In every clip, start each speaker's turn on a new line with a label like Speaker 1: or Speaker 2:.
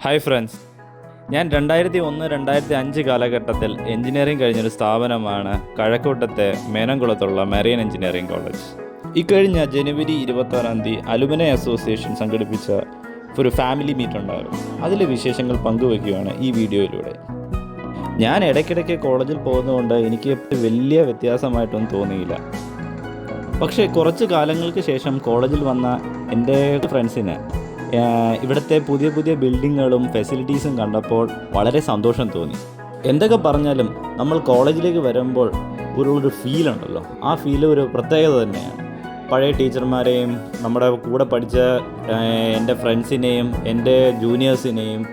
Speaker 1: Hi friends, ഞാൻ 2001-2005 കാലഘട്ടത്തിൽ engineering കഴിഞ്ഞൊരു സ്ഥാപനമാണ് കഴക്കൂട്ടത്തെ മേനംകുളത്തുള്ള മെറീൻ എഞ്ചിനീയറിംഗ് കോളേജ്. ഇക്കഴിഞ്ഞ ജനുവരി 26 അലുമിനി അസോസിയേഷൻ സംഘടിപ്പിച്ച ഒരു ഫാമിലി മീറ്റ് ഉണ്ടായിരുന്നു. അതിലെ വിശേഷങ്ങൾ പങ്കുവയ്ക്കുകയാണ് ഈ വീഡിയോയിലൂടെ. ഞാൻ ഇടയ്ക്കിടയ്ക്ക് കോളേജിൽ പോകുന്നതുകൊണ്ട് എനിക്ക് വലിയ വ്യത്യാസമായിട്ടൊന്നും തോന്നിയില്ല. പക്ഷേ കുറച്ച് കാലങ്ങൾക്ക് ശേഷം കോളേജിൽ വന്ന എൻ്റെ ഫ്രണ്ട്സിന് ഇവിടുത്തെ പുതിയ പുതിയ ബിൽഡിങ്ങുകളും ഫെസിലിറ്റീസും കണ്ടപ്പോൾ വളരെ സന്തോഷം തോന്നി. എന്തൊക്കെ പറഞ്ഞാലും നമ്മൾ കോളേജിലേക്ക് വരുമ്പോൾ ഒരു ഫീലുണ്ടല്ലോ, ആ ഫീൽ ഒരു പ്രത്യേകത തന്നെയാണ്. പഴയ ടീച്ചർമാരെയും നമ്മുടെ കൂടെ പഠിച്ച എൻ്റെ ഫ്രണ്ട്സിനെയും എൻ്റെ ജൂനിയേഴ്സിനെയും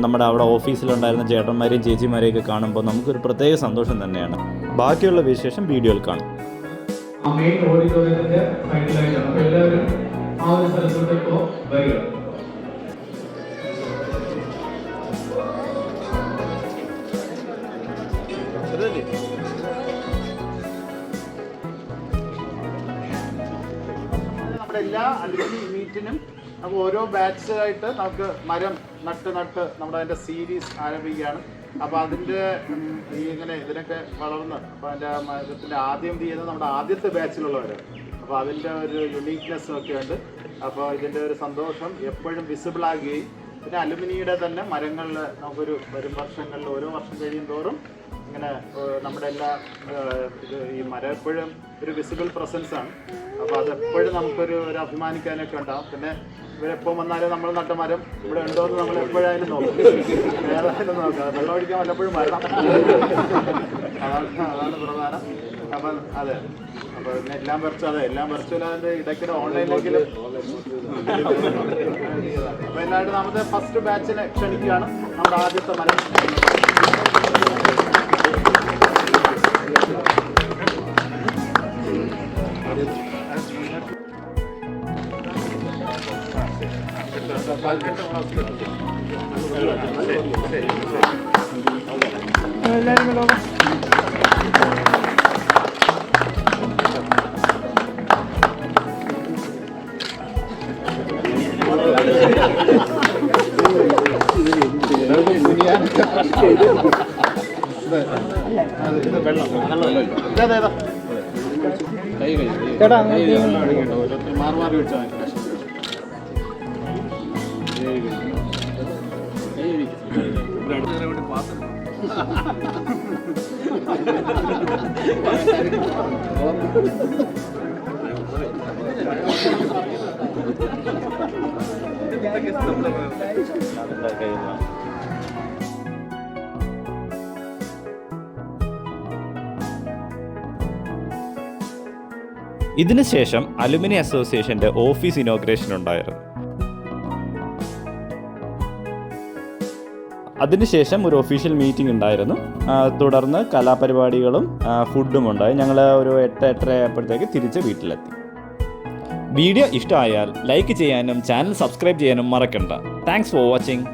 Speaker 1: നമ്മുടെ അവിടെ ഓഫീസിലുണ്ടായിരുന്ന ചേട്ടന്മാരെയും ചേച്ചിമാരെയൊക്കെ കാണുമ്പോൾ നമുക്കൊരു പ്രത്യേക സന്തോഷം തന്നെയാണ്. ബാക്കിയുള്ള വിശേഷം വീഡിയോയിൽ കാണും.
Speaker 2: എല്ലാവരും ആ ഒരു സ്ഥലത്തോട്ട് ഇപ്പോൾ വരിക.
Speaker 3: നമ്മുടെ എല്ലാ അലുമിനി മീറ്റിനും നമുക്ക് ഓരോ ബാച്ചായിട്ട് നമുക്ക് മരം നട്ട് നമ്മുടെ അതിൻ്റെ സീരീസ് ആരംഭിക്കുകയാണ്. അപ്പോൾ അതിൻ്റെ ഇങ്ങനെ ഇതിനൊക്കെ വളർന്ന് അപ്പോൾ അതിൻ്റെ മരത്തിൻ്റെ ആദ്യം ചെയ്യുന്നത് നമ്മുടെ ആദ്യത്തെ ബാച്ചിലുള്ളവർ. അപ്പോൾ അതിൻ്റെ ഒരു യുണീക്നെസ്സും ഒക്കെ ഉണ്ട്. അപ്പോൾ ഇതിൻ്റെ ഒരു സന്തോഷം എപ്പോഴും വിസിബിളാകുകയും പിന്നെ അലുമിനിയുടെ തന്നെ മരങ്ങളിൽ നമുക്കൊരു വരും വർഷങ്ങളിൽ ഓരോ വർഷം കഴിയും തോറും ഇങ്ങനെ നമ്മുടെ എല്ലാ ഈ മരം എപ്പോഴും ഒരു വിസിബിൾ പ്രസൻസാണ്. അപ്പോൾ അതെപ്പോഴും നമുക്കൊരു അഭിമാനിക്കാനൊക്കെ ഉണ്ടാകും. പിന്നെ ഇവരെപ്പോൾ വന്നാലും നമ്മൾ നട്ട മരം ഇവിടെ ഉണ്ടോ എന്ന് നമ്മൾ എപ്പോഴായാലും നോക്കും, വേറെ ആയാലും നോക്കാം. വെള്ളം ഒഴിക്കാൻ വല്ലപ്പോഴും വരണം, അതാണ് പ്രധാനം. അപ്പം അതെ, അപ്പോൾ പിന്നെ എല്ലാം പറിച്ചില്ല അതിൻ്റെ ഇടയ്ക്കിടെ ഓൺലൈനിലെങ്കിലും. അപ്പോൾ എല്ലാവരും നമ്മുടെ ഫസ്റ്റ് ബാച്ചിനെ ക്ഷണിക്കുകയാണ്. നമ്മുടെ ആദ്യത്തെ മരം ചേട്ടാ മാറി വെച്ചാൽ
Speaker 1: ഇതിനുശേഷം അലുമിനി അസോസിയേഷൻ്റെ ഓഫീസ് ഇനോഗ്രേഷൻ ഉണ്ടായിരുന്നു. അതിനുശേഷം ഒരു ഒഫീഷ്യൽ മീറ്റിംഗ് ഉണ്ടായിരുന്നു. തുടർന്ന് കലാപരിപാടികളും ഫുഡും ഉണ്ടായി. ഞങ്ങൾ ഒരു 8-8:30 ആയപ്പോഴത്തേക്ക് തിരിച്ച് വീട്ടിലെത്തി. വീഡിയോ ഇഷ്ടമായാൽ ലൈക്ക് ചെയ്യാനും ചാനൽ സബ്സ്ക്രൈബ് ചെയ്യാനും മറക്കണ്ട. Thanks for watching.